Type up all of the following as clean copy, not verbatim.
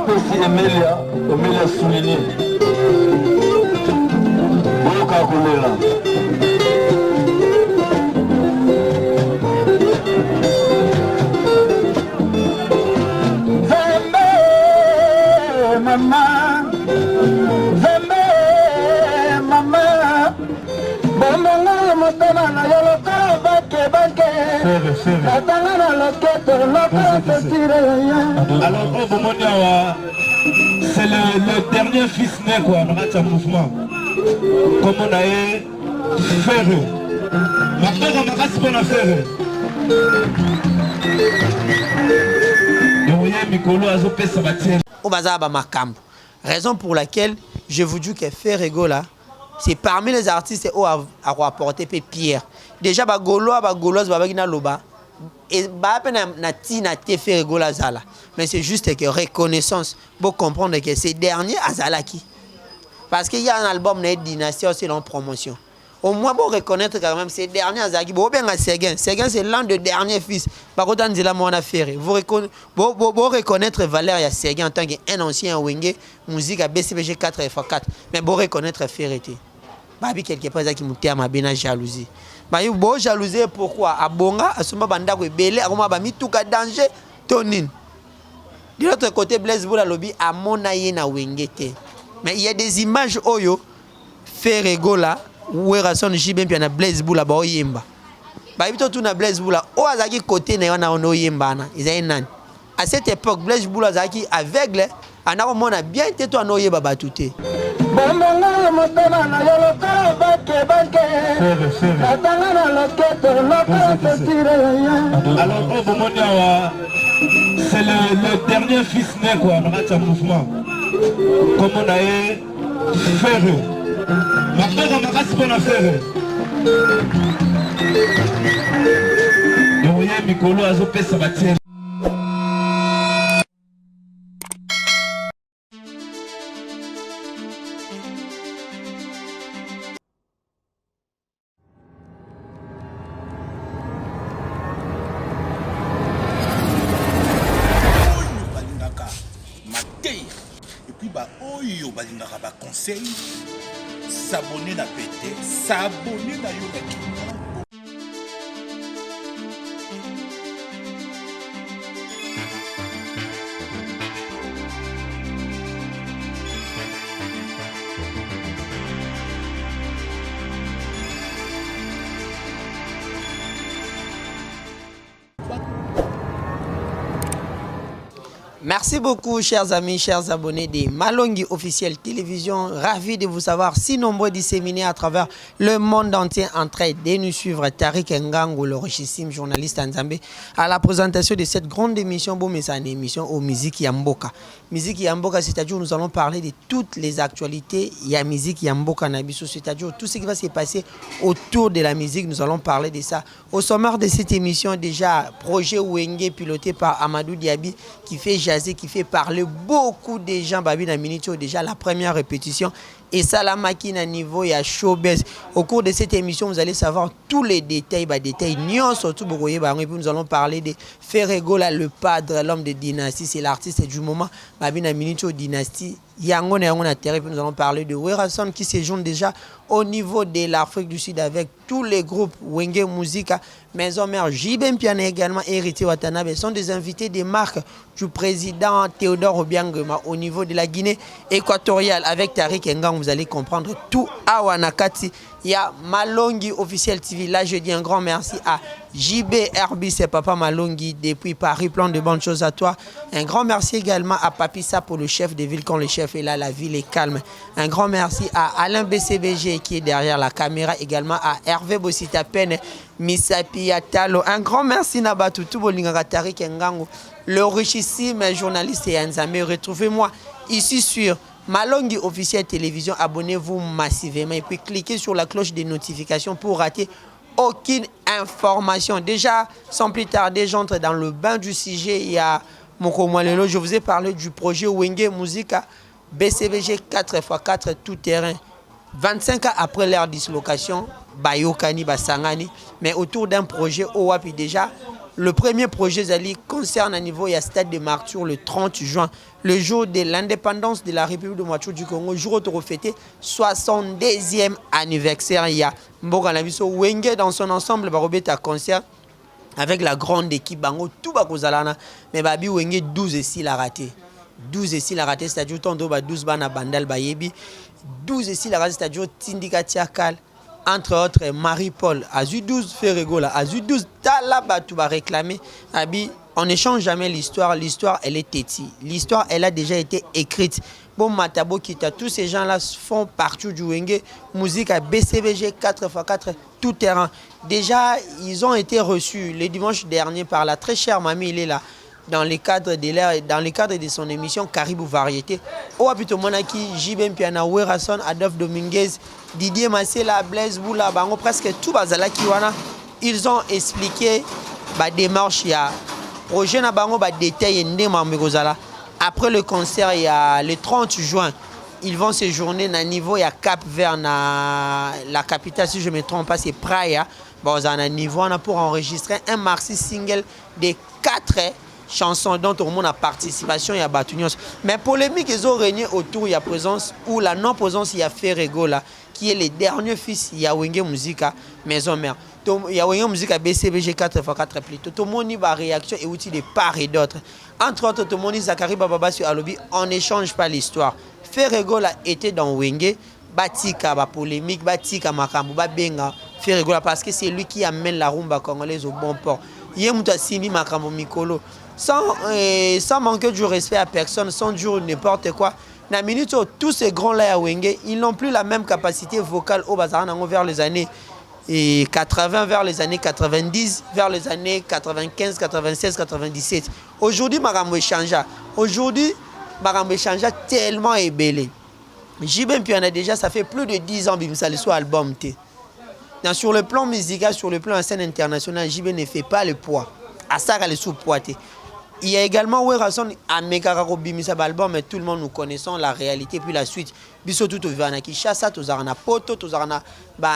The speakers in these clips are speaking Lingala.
napesi Emelia souligné boyoka kolela Mama, mama, bomanga motema na yo lokola banke atanga na loketo lokola petire ya. Alors Bomonia, c'est le dernier fils né quoi, dans le mouvement. Comme on a eu Ferre. Ma mère m'a cassé pour la Ferre. Raison pour laquelle je vous dis que Ferrego là, c'est parmi les artistes où a apporté Pierre. Déjà Gaulois babagina loba et na Ferrego là zala. Mais c'est juste que reconnaissance pour comprendre que ces derniers azala qui. Parce qu'il y a un album de Dynastie aussi en promotion. Au moins, pour reconnaître quand même ces derniers Azaki, Seguin, c'est l'un des derniers fils. Par contre, on dit là, mon affaire. Vous reconnaître Valère Seguin en tant qu'un ancien Wenge, musique à BCBG 4x4. Mais vous reconnaître Ferreté. Babi, quelque part, qui m'a dit à ma bena jalousie. Babi, bon jalousie, pourquoi? À Bonga, à Suma Banda, Belé, à Roma, Bami, tout cas danger, Tonin. De l'autre côté, Blaise Boula Lobby, à Monaye na Wengete. Mais il y a des images, Oyo, Ferrego là. Ouerason Jibem puis na Blaise Boula ba oyemba. Ba bito tu na Blaise Boula o azaki côté na wana ono oyemba na. Ezai nani. À cette époque Blaise Boula azaki aveugle ana komona bien te to ano oyeba batuté. Bomanga motema na yo lokola banke. Atanga na loketo lokola petire ya. Alors Bomonia, c'est le dernier fils né quoi, dans le mouvement. Comme on a eu Ferre. Ma mère m'a cassé pour la Ferre. Donc, Mikolo a zopé sa matière. Et puis, oyo balingaka ba conseil. S'abonner na pété, s'abonner na yoga kina. Merci beaucoup, chers amis, chers abonnés de Malongi Officiel Télévision. Ravi de vous savoir si nombreux disséminés à travers le monde entier en train de nous suivre. Tariq Ngango, le richissime journaliste en Zambie, à la présentation de cette grande émission. Bon, mais c'est une émission au Musique Yamboka. Musique Yamboka, c'est-à-dire nous allons parler de toutes les actualités. Il y a Musique Yamboka Nabiso, c'est-à-dire tout ce qui va se passer autour de la musique. Nous allons parler de ça. Au sommaire de cette émission, déjà, projet Wenge piloté par Amadou Diaby qui fait jaser, qui fait parler beaucoup de gens. Babi Naminito, déjà la première répétition. Et ça, la machine à niveau, il y a showbiz. Au cours de cette émission, vous allez savoir tous les détails. Surtout, nous allons parler de Ferrego, le padre, l'homme de Dynastie. C'est l'artiste du moment. Babi Naminito, Dynastie. Yangon et Yangon a terre. Nous allons parler de Ouerason qui séjourne déjà au niveau de l'Afrique du Sud avec tous les groupes Wenge Musica, Maison Mère, Jibem Piane également, Hérité Watanabe sont des invités des marques du président Théodore Obiangema au niveau de la Guinée équatoriale avec Tariq Ngang. Vous allez comprendre tout à Wanakati. Il y a Malongi Officiel TV. Là, je dis un grand merci à JB Herbie, c'est Papa Malongi depuis Paris. Plein de bonnes choses à toi. Un grand merci également à Papissa pour le chef de ville. Quand le chef est là, la ville est calme. Un grand merci à Alain BCBG qui est derrière la caméra. Également à Hervé Bossitapen, Misapi Atalo. Un grand merci Nabatu Tubolingara Tariq Ngango, le richissime journaliste et Nzambe. Retrouvez-moi ici sur Malongi Officiel Télévision. Abonnez-vous massivement et puis cliquez sur la cloche des notifications pour rater aucune information. Déjà, sans plus tarder, j'entre dans le bain du sujet. Il y a Moko Mwalelo. Je vous ai parlé du projet Wenge Musica BCBG 4x4 tout terrain. 25 ans après leur dislocation, Bayokani, Basangani, mais autour d'un projet OAPI déjà, Le premier projet Zali concerne à niveau il stade de Martyr le 30 juin, le jour de l'indépendance de la République de du Congo, jour où on fêté 62e anniversaire. Il y a Mboka Nabiso Wenge dans son ensemble va remettre un concert avec la grande équipe Bango tout bakozalana mais babi Wenge 12 ici l'a raté. 12 ici l'a raté, c'est-à-dire tondo ba 12 bana bandal bayebi. 12 ici l'a raté, c'est-à-dire Tindika Tiakal. Entre autres, Marie-Paul, Azu 12 Ferregola, Azu 12 Talaba, tu vas réclamer. Abi, on n'échange jamais l'histoire. L'histoire, elle est têtie. L'histoire, elle a déjà été écrite. Bon, Matabo Kita, tous ces gens-là font partie du Wenge. Musique à BCBG 4x4, tout terrain. Déjà, ils ont été reçus le dimanche dernier par la très chère mamie, il est là. Dans le cadre de son émission Caribou Variété. Au Apito Monaki, Jibem Piana, Werason, Adolphe Dominguez, Didier Massela, Blaise Boula, Bango, presque tout Bazala Kiwana. Ils ont expliqué la démarche, il y a projet na Bango, détail Après le concert, il y a le 30 juin, ils vont séjourner à niveau, il y a Cap Vert, la capitale, si je ne me trompe pas, c'est Praia. Bon, on a niveau pour enregistrer un maxi single de 4 chansons dont tout le monde a participation, il y a Batunios. Mais polémique, ils ont régné autour, il y a présence ou la non-présence, il y a Ferregola, qui est le dernier fils, il y a Wenge Musica, maison mère. Il y a Wenge Musica BCBG 4x4 plutôt. Tout le monde a réaction et outils de part et d'autre. Entre autres, tout le monde dit Zachary Bababa sur Alobi, on n'échange pas l'histoire. Ferregola était dans Wenge, Batika, polémique, Batika, Makambu, Benga, Ferregola, parce que c'est lui qui amène la rumba congolaise au bon port. Yemuta Simi Makambu Mikolo. Sans manquer du respect à personne, sans dire n'importe quoi. Dans la minute où tous ces grands-là à Wenge, ils n'ont plus la même capacité vocale au Bazaranango vers les années 80, vers les années 90, vers les années 95, 96, 97. Aujourd'hui, Marambo changea. Aujourd'hui, Marambo changea tellement ébélé. Jibem Piana déjà, ça fait plus de 10 ans que ça soit album. Sur le plan musical, sur le plan en scène internationale, Jibem ne fait pas le poids. À ça, elle est sous-poitée. Il y a également Werason à Mekarako Bimisa album, mais tout le monde nous connaissons la réalité puis la suite. Biso tout au Vana Kishasa, tout zarana poto, tout zarana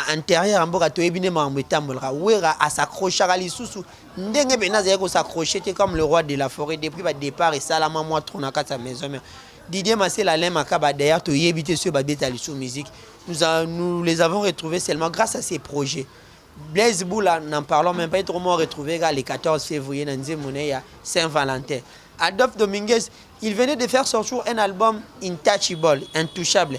intérieur en boka to ebine mambetambolra. Wera à s'accrocher à l'issoussou. Ndenge benaza ko s'accrocher comme le roi de la forêt depuis le départ et salama moi tronaka sa maison. Didier Massela Lema Kaba d'ailleurs to yebite sur babeta l'issou musique. Nous les avons retrouvés seulement grâce à ces projets. Blaise Boula, n'en parlons même pas, est trop retrouvé le 14 février dans Saint-Valentin. Adolphe Dominguez, il venait de faire sortir un album Intouchable, intouchable.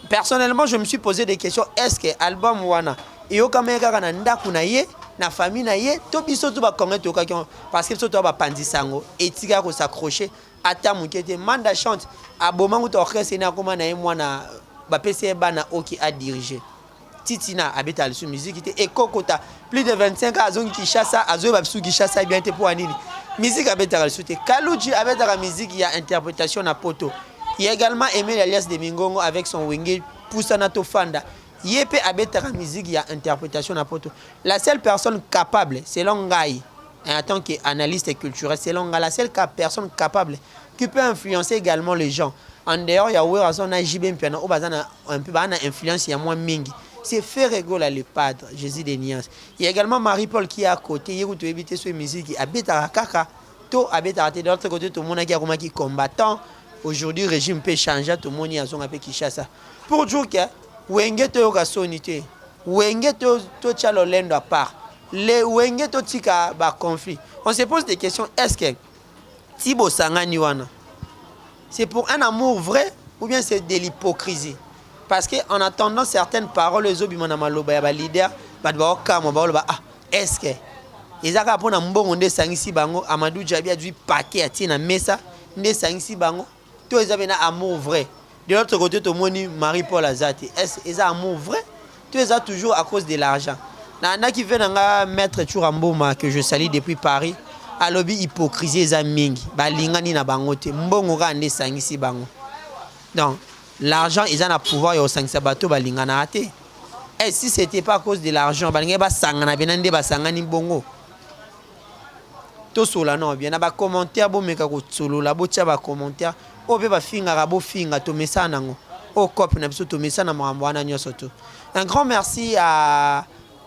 Personnellement, je me suis posé des questions. Est-ce que l'album Wana, et au Kamega Nanda Kunaye, na famille Naye, tout biso tout va connaître parce que tout va pandisango, et tiga ko s'accrocher, atamukete, manda chante, abomango to orchestre na kuma na mwana, ba PC bana oki a diriger. Titina habite à la musique et Kokota plus de 25 ans à zone Kishasa à zone Babsou Kishasa bien été pour Anini musique habite à la soute Kalouji avec la musique il y a interprétation à poto. Il y a également aimé l'alias de Mingongo avec son Wenge Poussanato Fanda. Yepé habite à la musique il y a interprétation à poto. La seule personne capable selon Gaï en tant qu'analyste culturel selon Gaï la seule personne capable qui peut influencer également les gens. En dehors il y a Werason na Jibem Piana au bazana un peu bana influence il y a moins mingi. C'est Ferregola le padre, Jésus des Niances. Il y a également Marie-Paul qui est à côté. Il y a éviter sur musique qui habite à Kaka. Tout habite à de l'autre côté, tout le monde qui est combattant. Aujourd'hui, le régime peut changer. Tout le monde y a son appel qui chasse. Pour dire que Wenge to yoka sonité. Wenge to chalo lendo à part. Le Wenge to tika ba conflit. On se pose des questions. Est-ce que Tibo Sangani wana, c'est pour un amour vrai ou bien c'est de l'hypocrisie? Parce qu'en attendant certaines paroles, les obimanamalobes, les leaders, est-ce que ils ont appris à mbongo sangisi bango Amadou Djabi a dû paquet à tina mesa ne sangisi bango tous ils avaient un amour vrai. De l'autre côté, tout le monde Marie-Paul Azati. Est-ce qu'ils ont un amour vrai? Tous ils ont toujours à cause de l'argent. Nana qui vient mettre Churamboma que je salue depuis Paris. À l'objet hypocrisie les amis. Balingani na bangote. Mbongo ga ne sangisi bango. Donc l'argent, ils ont un pouvoir et au 5 sabato balingana ate. Et si ce n'était pas à cause de l'argent, balingé ba sangana benande ba sangani bongo. To sola non bien na ba commentaire bo meka ko solo la bo tia ba commentaire o be ba finga ra bo finga to mesana ngo. O cop na biso to mesana mambo ana nyoso to. Un grand merci à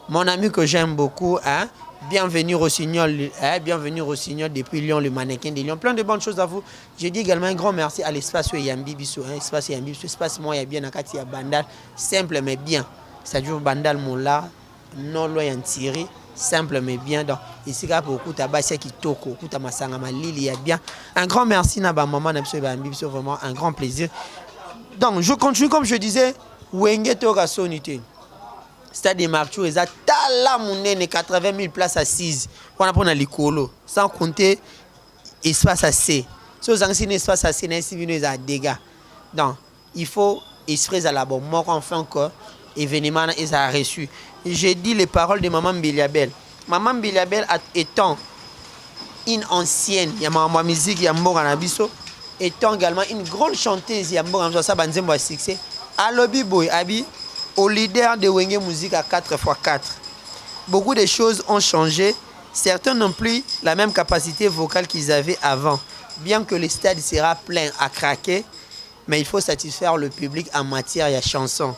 mon ami que j'aime beaucoup hein, Bienvenue Rossignol, bienvenue Rossignol depuis Lyon, le mannequin de Lyon. Plein de bonnes choses à vous. Je dis également un grand merci à l'espace Yambi Bisso. Espace Yambi Bisso, espace moi, il y a bien Nakati, il y a Bandal, simple mais bien. C'est-à-dire Bandal Moula, non loin en tiré, simple mais bien. Donc, ici, il y a beaucoup de Bassia qui toko, beaucoup de Massanga Malili, il y a bien. Un grand merci à maman, Yambi Bisso, vraiment un grand plaisir. Donc, je continue comme je disais, Wenge Toga Sonité. Stade de Marchou, ils ont tala mounene 80 000 places assises. On a pris l'écolo, sans compter espace assez. Si vous avez un espace assez, il y a des dégâts. Donc, il faut esprit à la bonne mort enfin que événement ils ont reçu. J'ai dit les paroles de Maman Biliabel. Maman Biliabel étant une ancienne, il y a ma musique, il y a Moranabiso, étant également une grande chanteuse, il y a Moranabiso, ça va succès. À Lobby Boy, Abi. Au leader de Wenge Musique à 4x4. Beaucoup de choses ont changé. Certains n'ont plus la même capacité vocale qu'ils avaient avant. Bien que le stade sera plein à craquer, mais il faut satisfaire le public en matière de chansons.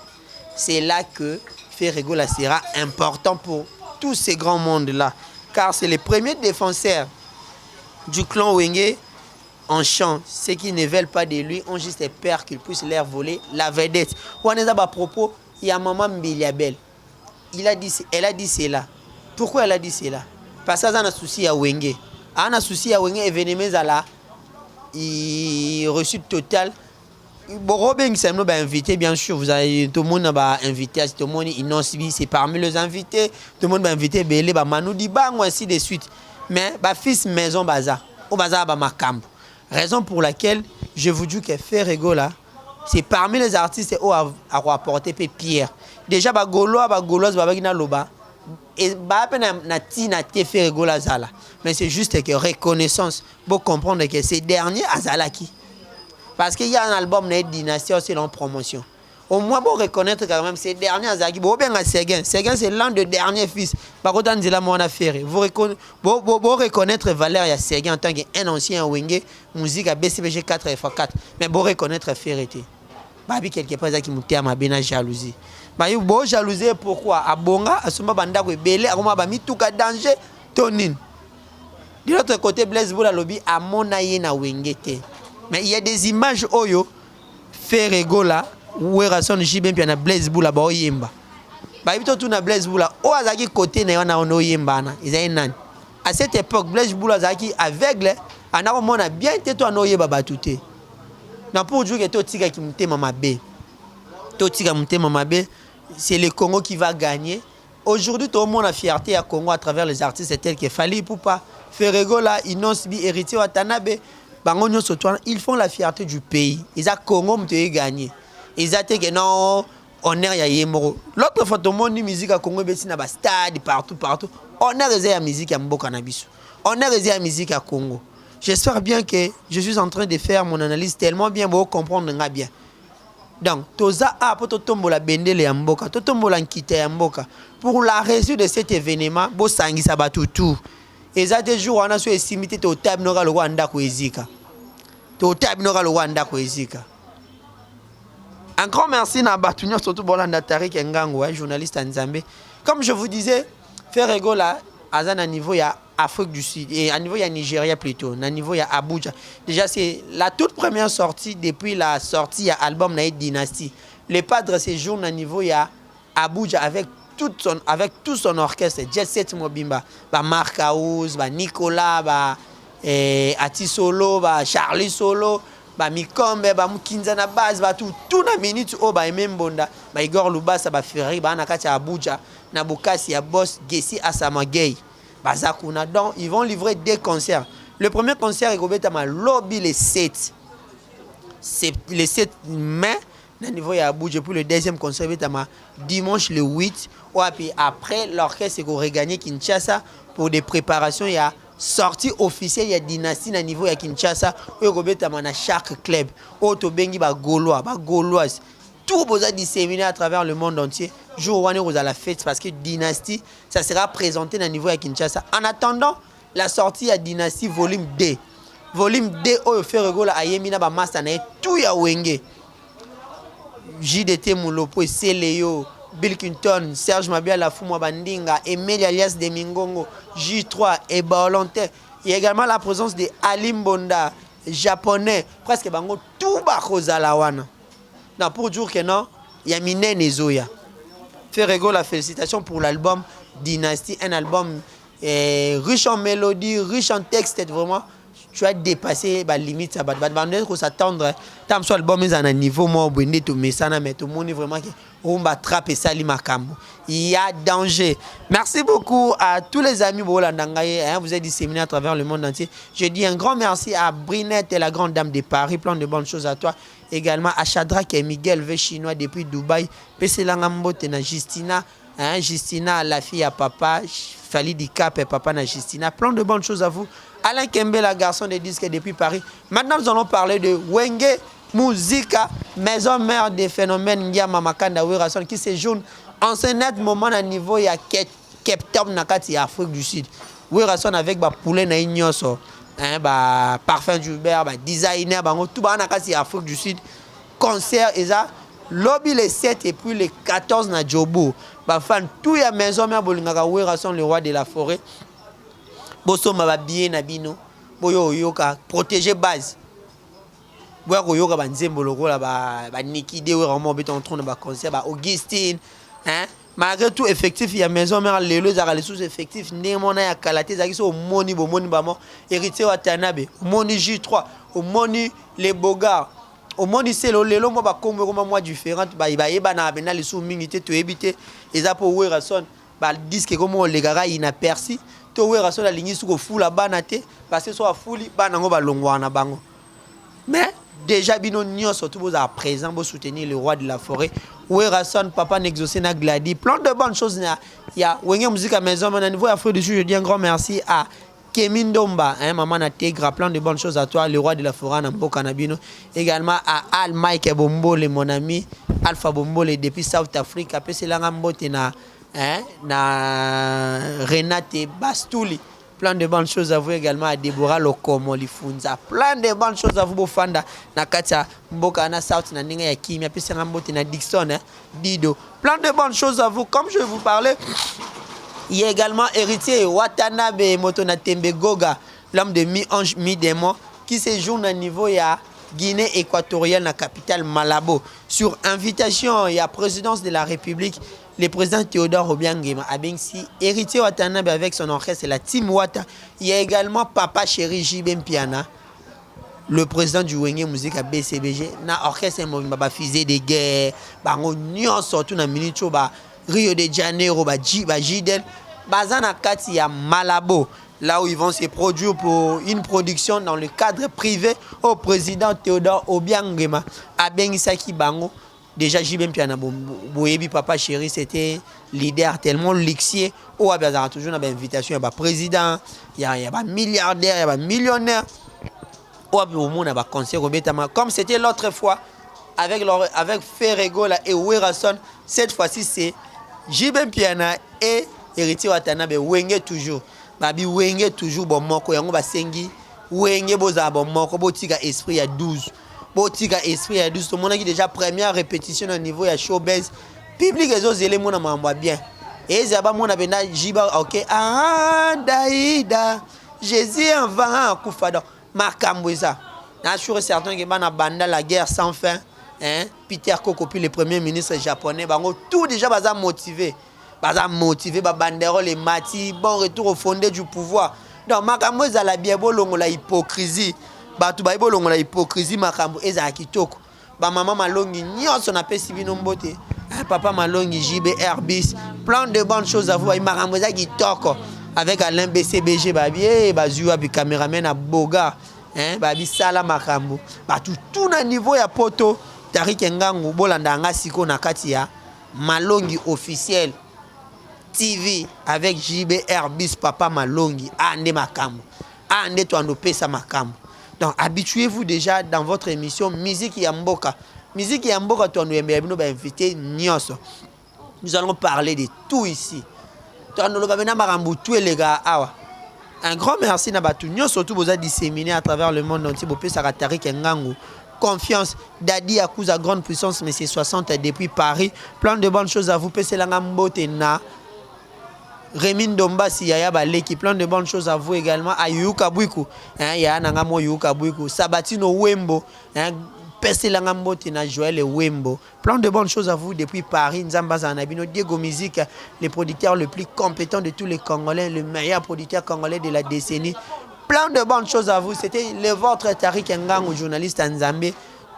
C'est là que Ferregola sera important pour tous ces grands mondes-là. Car c'est les premiers défenseurs du clan Wenge en chant. Ceux qui ne veulent pas de lui ont juste peur qu'il puisse leur voler la vedette. On est à propos. Il y a Maman Biliabel. Elle a dit cela. Pourquoi elle a dit cela? Parce qu'elle a un souci à Wenge. Elle a un souci à Wenge événement là. Il reçu total. Bon, c'est invité, bien sûr. Vous avez tout le monde va invité. Tout le monde c'est parmi les invités. Tout le monde va inviter. Belé, Manou Dibang, ainsi de suite. Mais fils maison baza. Au baza ba Makambo. Raison pour laquelle je vous dis que Ferregola, c'est parmi les artistes qui ont apporté Pierre. Déjà, loba et mais c'est juste que reconnaissance pour comprendre que ces derniers azalaki. Parce qu'il y a un album de Dynastie aussi en promotion. Au moins, pour reconnaître quand même ces derniers azalaki. Séguin, c'est l'un des derniers fils. Vous reconnaître valeur de Séguin en tant qu'un ancien Wenge, musique à BCBG 4x4. Mais vous reconnaître Ferreté. Babi quelque part qui m'a ma bena jalousie. Ba yo bo jalousie pourquoi abonga asoma banda ko belé akoma ba mituka danger tonine. De l'autre côté Blaise Boula lobby a mona yena wengete. Mais il y a des images oyo Ferregola ou Erason Jibem puis na Blaise Boula ba oyemba. Ba bito tout na Blaise Boula o azaki côté na yona ono yemba na ezai nani. À cette époque Blaise Boula azaki aveugle ana mona bien teto ano yeba batuté. Non, pour dire que Totika qui monte Mamabé, Totika monte Mamabé, c'est le Congo qui va gagner. Aujourd'hui, tout le monde a fierté à Congo à travers les artistes tels que Fali Poupa, Ferregola, Inosbi, Héritier Watanabe, Bangonyo Sotoan, ils font la fierté du pays. Ils ont Congo qui gagné. Ils ont dit que non, on est à Yemoro. L'autre fois, tout le monde dit musique à Congo, il y a des stades partout. On est à la musique à Mbokanabisu. On est à la musique à Congo. J'espère bien que je suis en train de faire mon analyse tellement bien pour comprendre bien. Donc, toza a pour tomber la bendele amboka, tomber la nkite amboka. Pour la réussite de cet événement, bo sangi sabatu tout. Et ça des jours on a sur estimité to tab nora le Rwanda ko ezika. To tab nora le Rwanda ko ezika. Un grand merci na Batunyo surtout Bolanda Tarik Ngango, journaliste en Zambie. Comme je vous disais, Ferregola à un niveau il y a Afrique du Sud et à niveau il y a Nigeria plutôt, à niveau il y a Abuja. Déjà c'est la toute première sortie depuis la sortie il y a album Naïd Dynasty. Le padre séjourne à niveau il y a Abuja avec tout son orchestre, Jet Set Mobimba, Mark House, Nicolas, Ati Solo, Charlie Solo, Mikombe, Mukinzana Baz, tout na minute au Membonda, Igor Lubasa, Ferrari, Nakati Abuja, Nabukasi, Boss, Gessi, Asamagay. Donc, ils vont livrer des concerts. Le premier concert est au lobby le 7. C'est le 7 mai. Niveau à Abuja. Puis le deuxième concert est dimanche le 8. Puis après, l'orchestre est regagné Kinshasa pour des préparations. Il y a sortie officielle, il y a Dynastie à niveau à Kinshasa. Il y a chaque club. Autobengi Gauloise. Tout vous a disséminé à travers le monde entier. Jour où on est à la fête parce que Dynastie, ça sera présenté à niveau à Kinshasa. En attendant la sortie à Dynastie volume 2. Volume 2, où il fait Ferregola à Yemina Bamasta, tout ya Wenge. JDT Moulopo, Seleo, Bill Clinton, Serge Mabia Lafumwa Bandinga, Emile alias Demingongo, J3 et Volontaire. Il y a également la présence de Alim Bonda, japonais, presque bango tout bakozalawana. Non, pour dire que non, il y a Mine Nezoya. Ferrego, la félicitation pour l'album Dynasty, un album riche en mélodie, riche en texte, vraiment. Tu as dépassé la limite, ça va s'attendre. Tant que l'album est à un niveau, moi, mais tout le monde est vraiment on va attraper ça, il y a danger. Merci beaucoup à tous les amis vous êtes disséminés à travers le monde entier. Je dis un grand merci à Brinette et la grande dame de Paris, plein de bonnes choses à toi. Également à Shadrach et Miguel V chinois depuis Dubaï. PC Langambote na Justina, Justina la fille à papa, Falidi Cap et papa na Justina. Plein de bonnes choses à vous. Alain Kembe, la garçon des disques depuis Paris. Maintenant, nous allons parler de Wenge Musica, maison mère des phénomènes Ndiama Makanda Werason, qui séjourne en ce net moment à niveau il y a Cape Town Nakati Afrique du Sud. Werason avec ba poulet na ignoso, ba parfum d'Hubert, ba designer, ba tout ba Nakati Afrique du Sud. Concert et ça lobby les 7 et puis les 14 na Jobo. Ba fan tout ya maison mère bolingaka Werason le roi de la forêt. Boso ma bien nabino boyo yoka protéger base boyo yoka banzembo lokola ba Niki de vraiment beton en train de ba concert ba Augustine malgré tout effectif il y a maison mère lelo za les sous effectif ndemona ya kalaté za kiso moni ba mo héritier wa Tanabe moni J3 au moni les Bogards au moni c'est lelo mo ba kombo comme moi différent ba yeba na bena les sous minité to éviter eza pour Werason ba disque comme les gars inaperçu to Werason la ligne sous fula banate parce que soit fouli banango balongwana bango mais déjà bino nyo surtout vous à présent vous soutenir le roi de la forêt Werason papa n'exaucé na gladi plein de bonnes choses il y a Wenge Musica maison à niveau Afrique du Sud. Je dis un grand merci à Kemin Domba maman na Tegra, plein de bonnes choses à toi le roi de la forêt na Mboka Nabino, également à Al Mike Bombole mon ami Alpha Bombole depuis South Africa pese langa mbote na Renate Bastouli, plein de bonnes choses à vous. Également à Deborah Lokomo Lifunza, plein de bonnes choses à vous Bofanda na Katia Mboka na South na Ninga ya Kimia pese ngambote na Dixon Dido, plein de bonnes choses à vous. Comme je vous parlais, il y a également héritier Watanabe Motona Tembe Goga, l'homme de mi-ange mi-démon qui séjourne à niveau ya Guinée équatoriale, la capitale Malabo. Sur invitation, il y a présidence de la République, le président Théodore Obiangema Abensi, héritier Watanabe avec son orchestre, la team Wata. Il y a également Papa Chéri Jibem Piana, le président du Wenge Musica BCBG, na orchestre Mobimba Fusée de guerre, bango nyon surtout na Minicho, Rio de Janeiro, Jidel, Bazana Kati ya Malabo. Là où ils vont se produire pour une production dans le cadre privé au président Théodore Obiangema Abengisaki Bango. Déjà Jibem Piana Boyebi Papa Chéri c'était leader tellement luxier. Au Abazara toujours une invitation, il y a président, il y a milliardaire, il y a millionnaire. Au monde a concert comme c'était l'autre fois avec Ferrego et Werason. Cette fois-ci c'est Jibem Piana et héritier Watanabe Wenge toujours. Babi Wenge toujours bon moko yango basengi Wenge boza bon moko botika esprit à 12 botika esprit à 12 tout le monde qui déjà première répétition au niveau ya showbiz public les autres éléments na mamba bien et zaba mona bena jiba OK daïda Jésus en va kufada makambo ça na sûr certain que bana banda la guerre sans fin Peter Kokopi le premier ministre japonais bango tout déjà baza motivé bandérole les mati bon retour au fondé du pouvoir donc makambo za la bien bolongo la hypocrisie batu ba bolongo la hypocrisie makambo eza kitoko ba maman malongi nyonso na pesi bino mbote papa malongi JBR bis plein de bonnes choses à vous makambo za kitoko avec Alain BCBG babie bazua bi cameraman à Boga babi sala makambo batu tout na niveau ya poto Tariq Ngangu bolanda nga siko na kati ya Malongi officiel TV avec JBR bis papa Malongi ande makambo ande to ando pesa makambo. Donc habituez-vous déjà dans votre émission musique ya mboka to ando yembino ba invité nyonso. Nous allons parler de tout ici. To ando lo ba bena makambo tout les gars awa. Un grand merci na batu nyonso tout boza disséminé à travers le monde entier bo pesa Tariq Ngangu confiance. Dadi Akouza, grande puissance, mais c'est 60 depuis Paris. Plein de bonnes choses à vous. Peselanga Mbotena. Rémin Dombasi, Yaya Baleki, plein de bonnes choses à vous également. À Yuka Bouikou. Yaya Nangamo Yuka Bouikou. Sabatino Wembo. Peselanga Mbotena, Joël Wembo. Plein de bonnes choses à vous depuis Paris. Nzamba Zanabino, Diego Musique, le producteur le plus compétent de tous les Congolais, le meilleur producteur congolais de la décennie. Plein de bonnes choses à vous. C'était le vôtre Tariq Ngango, journaliste en Zambie.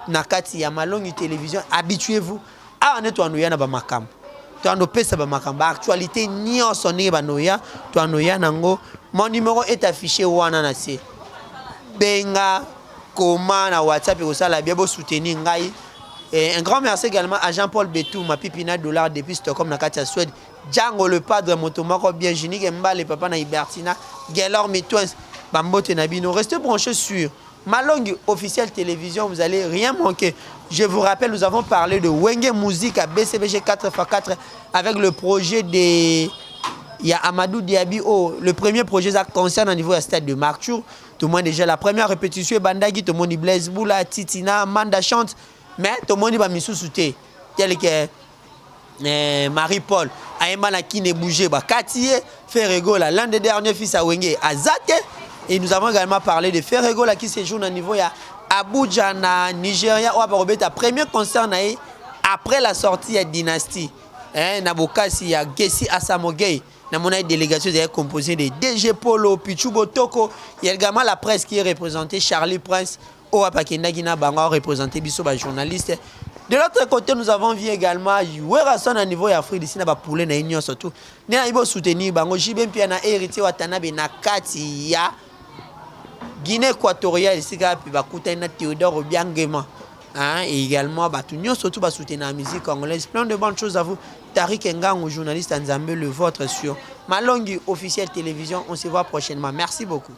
Nakati ya Malongi Télévision. Habituez-vous. Ah, on est toi, nous y a ba makam. Toi, nous pèse ba makam. Ba actualité ni en sonné ba noya. Toi, nous y a nango. Mon numéro est affiché wana na se. Benga, comment na WhatsApp et au sala bien beau soutenir ngai. Et un grand merci également à Jean-Paul Betou, ma pipina dollar depuis Stockholm Nakati à Suède. Django le padre Motomako bien génique Mba le papa na Ibertina. Gelor Mitwens. Bambote Nabino, restez branchés sur Malongi officielle télévision, vous allez rien manquer. Je vous rappelle, nous avons parlé de Wenge Musique à BCBG 4x4 avec le projet de il y a Amadou Diaby, le premier projet ça concerne au niveau du stade de Martour. Tout le monde déjà la première répétition Bandagi, tout le monde Blaise Boula, Titina, Manda chante, mais tout le monde va m'y souter. Tel que Marie-Paul, Aïmana qui ne bougeait pas, Katie Ferrego, l'un des derniers fils à Wenge, Azate. Et nous avons également parlé de Ferrego qui séjourne au niveau à Abuja, Nigeria, où a premier concert après la sortie de Dynasty. Nabokasi, il y a Gessi Asamogei. Dans mon délégation, il est composé de DG Polo, Pichubo Toko. Il y a également la presse qui est représentée, Charlie Prince, Oapakenda Gina Bango, représenté Bissoba journaliste. De l'autre côté, nous avons vu également Werrason à niveau d'Afrique d'ici, na poulet na union surtout. Nous avons soutenu Bango Jibem Piana héritier Watanabe Nakati ya Guinée équatoriale, ici, Théodore Obiangema. Et également, surtout, soutenir la musique congolaise. Plein de bonnes choses à vous. Tariq Ngango, journaliste en Zambie, le vôtre sur Malongi officielle télévision. On se voit prochainement. Merci beaucoup.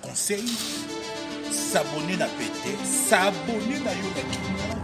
Conseil, s'abonner na pété, s'abonner na yo na